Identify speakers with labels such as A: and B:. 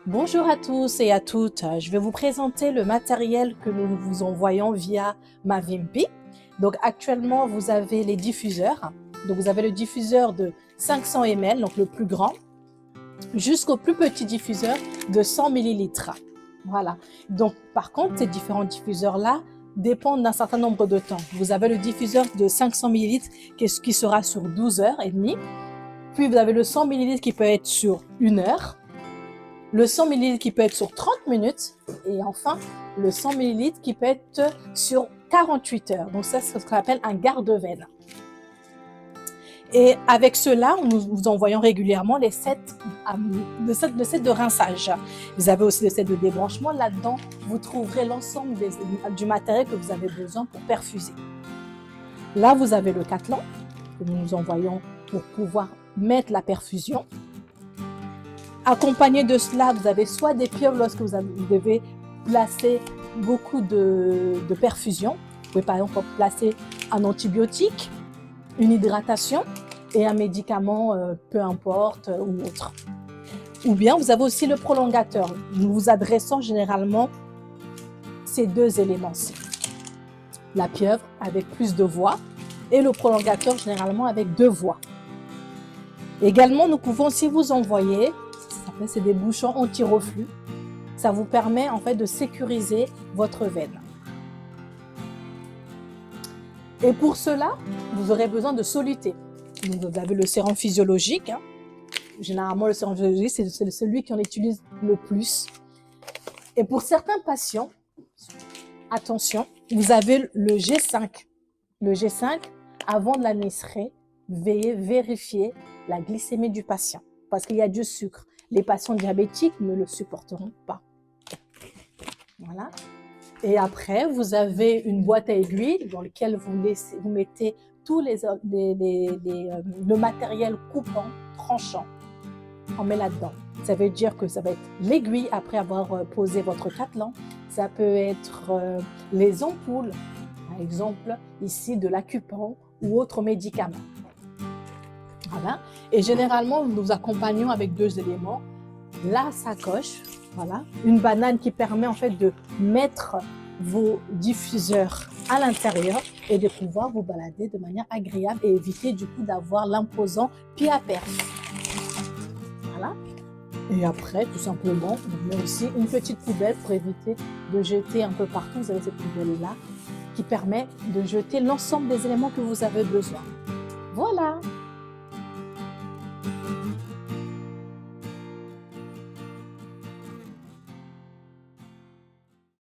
A: Bonjour à tous et à toutes, je vais vous présenter le matériel que nous vous envoyons via Mavimpi. Donc actuellement vous avez les diffuseurs, donc vous avez le diffuseur de 500 ml, donc le plus grand, jusqu'au plus petit diffuseur de 100 millilitres. Voilà, donc par contre ces différents diffuseurs-là dépendent d'un certain nombre de temps. Vous avez le diffuseur de 500 millilitres qui sera sur 12 heures et demie, puis vous avez le 100 millilitres qui peut être sur 1 heure, le 100 ml qui peut être sur 30 minutes et enfin le 100 ml qui peut être sur 48 heures. Donc ça, c'est ce qu'on appelle un garde-veine. Et avec cela, nous vous envoyons régulièrement le set de rinçage. Vous avez aussi le set de débranchement. Là-dedans, vous trouverez l'ensemble du matériel que vous avez besoin pour perfuser. Là, vous avez le cattelan que nous envoyons pour pouvoir mettre la perfusion. Accompagné de cela, vous avez soit des pieuvres lorsque vous devez placer beaucoup de perfusion. Vous pouvez par exemple placer un antibiotique, une hydratation et un médicament, peu importe, ou autre. Ou bien vous avez aussi le prolongateur. Nous vous adressons généralement ces deux éléments-ci. La pieuvre avec plus de voies et le prolongateur généralement avec 2 voies. Également, nous pouvons aussi vous envoyer, c'est des bouchons anti-reflux. Ça vous permet en fait de sécuriser votre veine. Et pour cela, vous aurez besoin de soluté. Donc, vous avez le sérum physiologique. Généralement, le sérum physiologique, c'est celui qu'on utilise le plus. Et pour certains patients, attention, vous avez le G5. Le G5, avant de l'administrer, vérifier la glycémie du patient parce qu'il y a du sucre. Les patients diabétiques ne le supporteront pas. Voilà. Et après, vous avez une boîte à aiguilles dans laquelle vous mettez tout le matériel coupant, tranchant. On met là-dedans. Ça veut dire que ça va être l'aiguille après avoir posé votre cattelan. Ça peut être les ampoules, par exemple ici de l'Acupan ou autres médicaments. Voilà. Et généralement, nous vous accompagnons avec 2 éléments. La sacoche, voilà, une banane qui permet en fait de mettre vos diffuseurs à l'intérieur et de pouvoir vous balader de manière agréable et éviter du coup d'avoir l'imposant pied à perf. Voilà. Et après, tout simplement, on met aussi une petite poubelle pour éviter de jeter un peu partout. Vous avez cette poubelle-là qui permet de jeter l'ensemble des éléments que vous avez besoin. Voilà.